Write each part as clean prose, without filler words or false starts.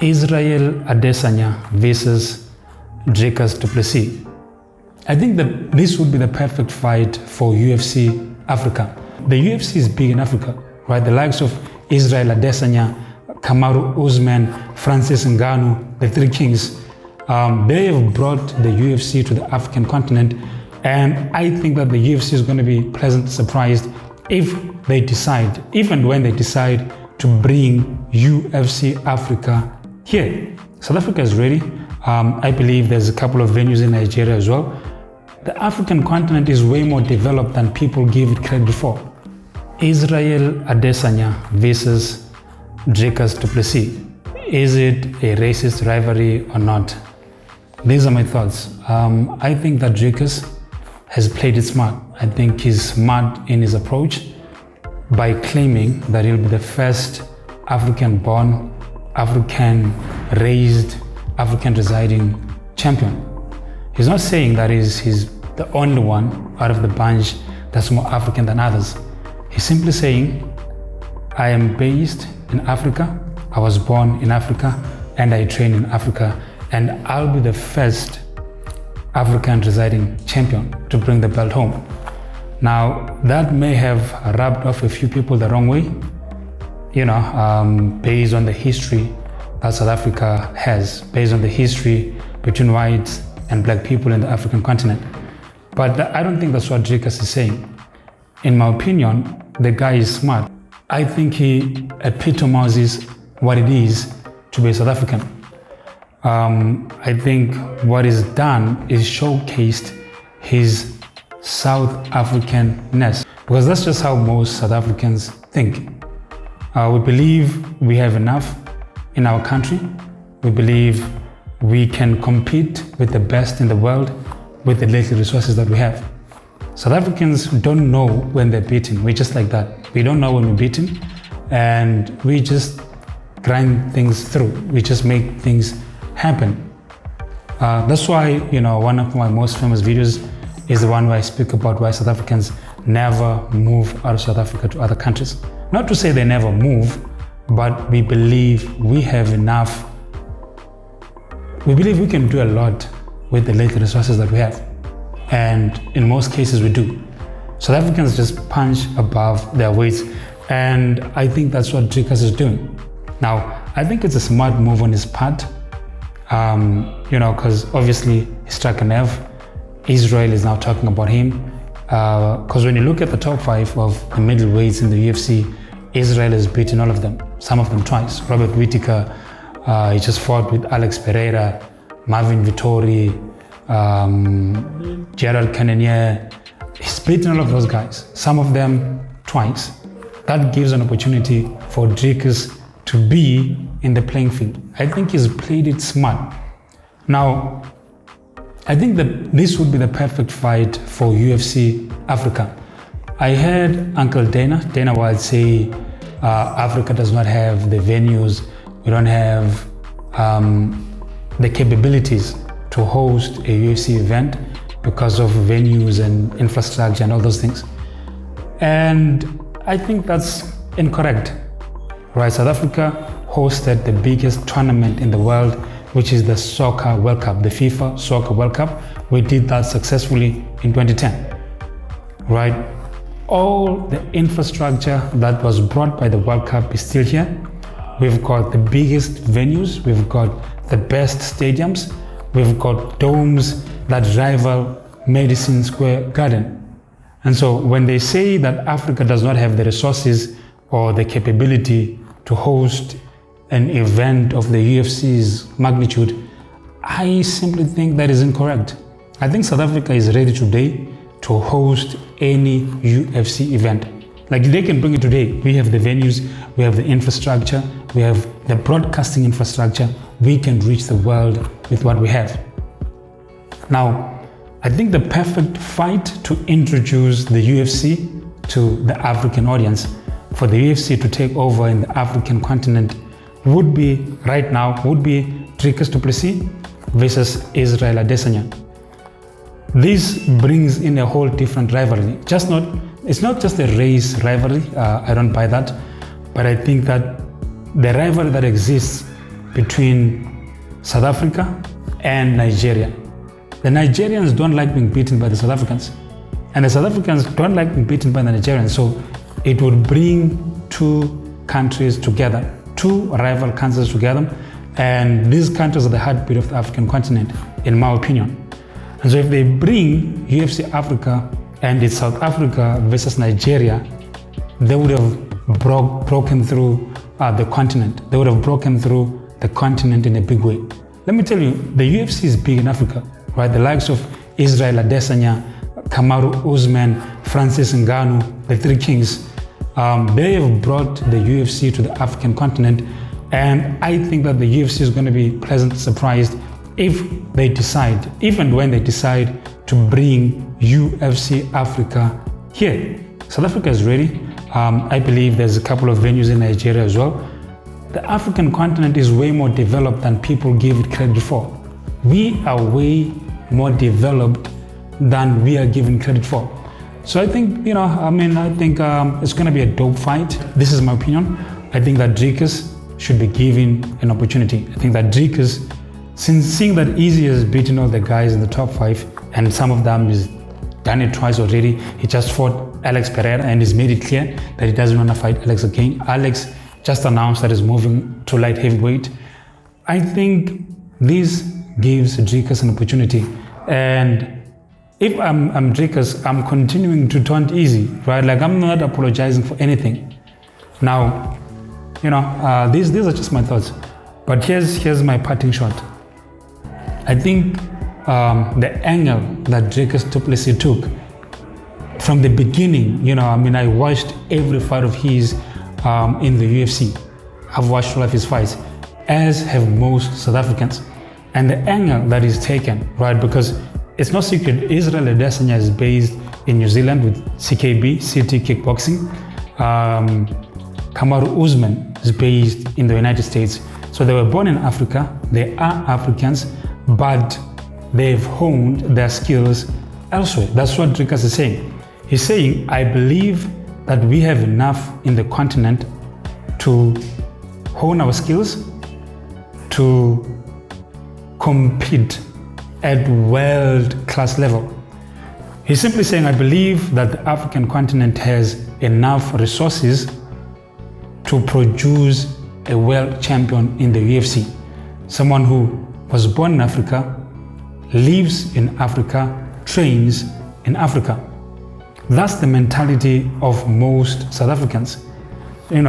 Isreal Adesanya versus Dricus Du Plessis. I think that this would be the perfect fight for UFC Africa. The UFC is big in Africa, right? The likes of Isreal Adesanya, Kamaru Usman, Francis Ngannou, the Three Kings, they have brought the UFC to the African continent, and I think that the UFC is going to be pleasantly surprised if they decide, even when they decide to bring UFC Africa here. South Africa is ready. I believe there's a couple of venues in Nigeria as well. The African continent is way more developed than people give it credit for. Isreal Adesanya versus Dricus Du Plessis. Is it a racist rivalry or not? These are my thoughts. I think that Dricus has played it smart. I think he's smart in his approach by claiming that he'll be the first African-born, African-raised, African-residing champion. He's not saying that he's the only one out of the bunch that's more African than others. He's simply saying, I am based in Africa, I was born in Africa, and I train in Africa, and I'll be the first African-residing champion to bring the belt home. Now, that may have rubbed off a few people the wrong way, based on the history that South Africa has, based on the history between whites and black people in the African continent. But I don't think that's what Dricus is saying. In my opinion, the guy is smart. I think he epitomizes what it is to be South African. I think what is done is showcased his South Africanness, because that's just how most South Africans think. We believe we have enough in our country. We believe we can compete with the best in the world with the little resources that we have. South Africans don't know when they're beaten. We're just like that. We don't know when we're beaten, and we just grind things through. We just make things happen. That's why, one of my most famous videos is the one where I speak about why South Africans never move out of South Africa to other countries. Not to say they never move, but we believe we have enough. We believe we can do a lot with the little resources that we have. And in most cases we do. South Africans just punch above their weights. And I think that's what Dricus is doing. Now, I think it's a smart move on his part, because obviously he struck a nerve. Israel is now talking about him. Because when you look at the top 5 of the middleweights in the UFC, Israel has beaten all of them, some of them twice. Robert Whittaker, he just fought with Alex Pereira, Marvin Vittori, Gerald Cannonier. He's beaten all of those guys, some of them twice. That gives an opportunity for Dricus to be in the playing field. I think he's played it smart. Now, I think that this would be the perfect fight for UFC Africa. I heard Uncle Dana White say Africa does not have the venues, we don't have the capabilities to host a UFC event because of venues and infrastructure and all those things. And I think that's incorrect, right? South Africa hosted the biggest tournament in the world, which is the Soccer World Cup, the FIFA Soccer World Cup. We did that successfully in 2010, right? All the infrastructure that was brought by the World Cup is still here. We've got the biggest venues, we've got the best stadiums, we've got domes that rival Madison Square Garden. And so when they say that Africa does not have the resources or the capability to host an event of the UFC's magnitude, I simply think that is incorrect. I think South Africa is ready today to host any UFC event. Like, they can bring it today. We have the venues, we have the infrastructure, we have the broadcasting infrastructure. We can reach the world with what we have. Now, I think the perfect fight to introduce the UFC to the African audience, for the UFC to take over in the African continent, would be Dricus Du Plessis versus Isreal Adesanya. This brings in a whole different rivalry. It's not just a race rivalry, I don't buy that, but I think that the rivalry that exists between South Africa and Nigeria. The Nigerians don't like being beaten by the South Africans, and the South Africans don't like being beaten by the Nigerians. So it would bring two countries together, two rival countries together, and these countries are the heartbeat of the African continent, in my opinion. And so if they bring UFC Africa and it's South Africa versus Nigeria, they would have broken through the continent. They would have broken through the continent in a big way. Let me tell you, the UFC is big in Africa, right? The likes of Isreal Adesanya, Kamaru Usman, Francis Ngannou, the Three Kings, they have brought the UFC to the African continent, and I think that the UFC is going to be pleasantly surprised if and when they decide to bring UFC Africa here. South Africa is ready. I believe there's a couple of venues in Nigeria as well. The African continent is way more developed than people give it credit for. We are way more developed than we are given credit for. So I think, it's going to be a dope fight. This is my opinion. I think that Dricus should be given an opportunity. I think that Dricus, since seeing that Izzy has beaten all the guys in the top 5, and some of them he's done it twice already. He just fought Alex Pereira and he's made it clear that he doesn't want to fight Alex again. Alex just announced that he's moving to light heavyweight. I think this gives Dricus an opportunity. And if I'm Dricus, I'm continuing to taunt Izzy, right? Like, I'm not apologizing for anything. Now, these are just my thoughts. But here's my parting shot. I think the angle that Dricus Du Plessis took from the beginning, I watched every fight of his in the UFC. I've watched all of his fights, as have most South Africans. And the angle that is taken, right, because it's no secret, Isreal Adesanya is based in New Zealand with CKB, CT Kickboxing. Kamaru Usman is based in the United States. So they were born in Africa, they are Africans, but they've honed their skills elsewhere. That's what Dricus is saying. He's saying, I believe that we have enough in the continent to hone our skills, to compete at world-class level. He's simply saying, I believe that the African continent has enough resources to produce a world champion in the UFC. Someone who was born in Africa, lives in Africa, trains in Africa. That's the mentality of most South Africans.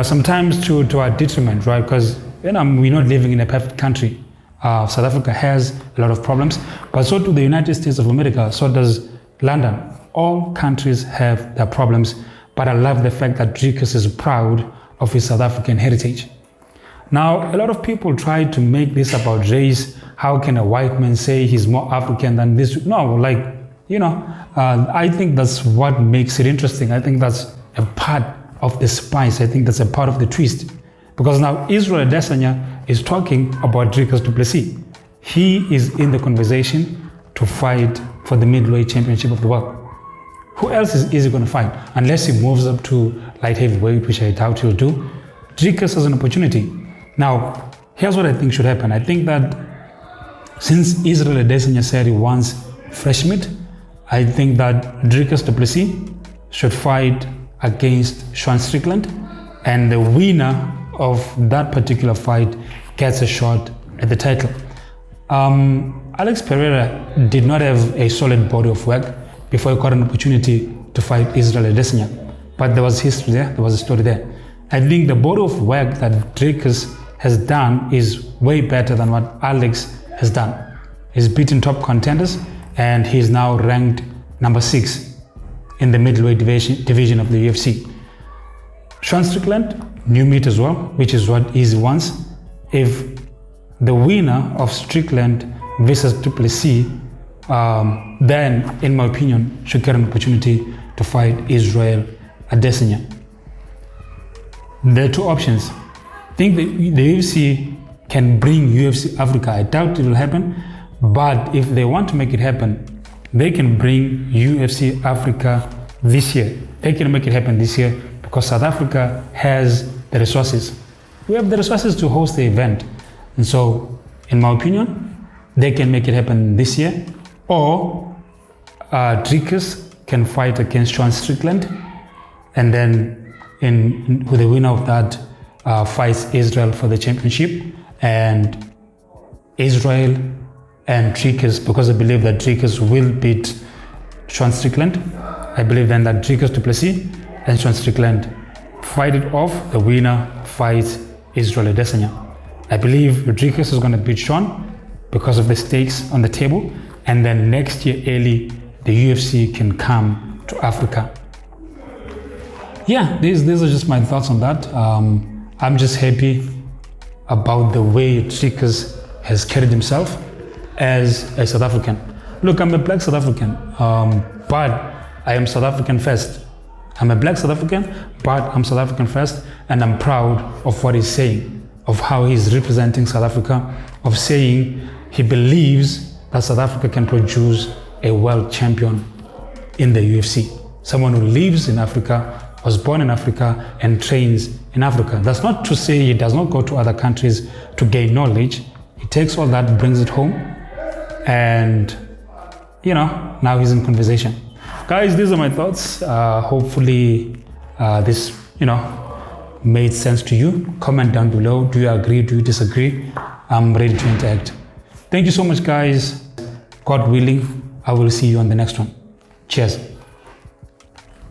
Sometimes to our detriment, right? Because we're not living in a perfect country. South Africa has a lot of problems, but so do the United States of America, so does London. All countries have their problems, but I love the fact that Dricus is proud of his South African heritage. Now, a lot of people try to make this about race. How can a white man say he's more African than this? No, I think that's what makes it interesting. I think that's a part of the spice. I think that's a part of the twist. Because now Isreal Adesanya is talking about Dricus Du Plessis. He is in the conversation to fight for the middleweight championship of the world. Who else is Izzy going to fight? Unless he moves up to light heavyweight, which I doubt he'll do. Dricus has an opportunity. Now, here's what I think should happen. I think that since Isreal Adesanya said he wants fresh meat, I think that Dricus Du Plessis should fight against Sean Strickland, and the winner of that particular fight gets a shot at the title. Alex Pereira did not have a solid body of work before he got an opportunity to fight Isreal Adesanya, but there was history there, there was a story there. I think the body of work that Dricus has done is way better than what Alex has done. He's beaten top contenders, and he's now ranked number 6 in the middleweight division of the UFC. Sean Strickland, new meat as well, which is what Izzy wants. If the winner of Strickland versus Du Plessis, then, in my opinion, should get an opportunity to fight Isreal Adesanya. There are two options. I think the UFC can bring UFC Africa. I doubt it will happen, but if they want to make it happen, they can bring UFC Africa this year. They can make it happen this year because South Africa has the resources. We have the resources to host the event. And so, in my opinion, they can make it happen this year, or Dricus can fight against Sean Strickland, and then with the winner of that fights Isreal for the championship, and Isreal and Dricus, because I believe that Dricus will beat Sean Strickland. I believe then that Dricus Du Plessis and Sean Strickland fight it off. The winner fights Isreal Adesanya. I believe Dricus is going to beat Sean because of the stakes on the table, and then next year early the UFC can come to Africa. Yeah, these are just my thoughts on that. I'm just happy about the way Dricus has carried himself as a South African. Look, I'm a black South African, but I am South African first. I'm a black South African, but I'm South African first, and I'm proud of what he's saying, of how he's representing South Africa, of saying he believes that South Africa can produce a world champion in the UFC. Someone who lives in Africa, was born in Africa, and trains in Africa. That's not to say he does not go to other countries to gain knowledge. He takes all that, brings it home, and now he's in conversation. Guys, these are my thoughts. Hopefully this made sense to you. Comment down below. Do you agree? Do you disagree? I'm ready to interact. Thank you so much, guys. God willing, I will see you on the next one. Cheers.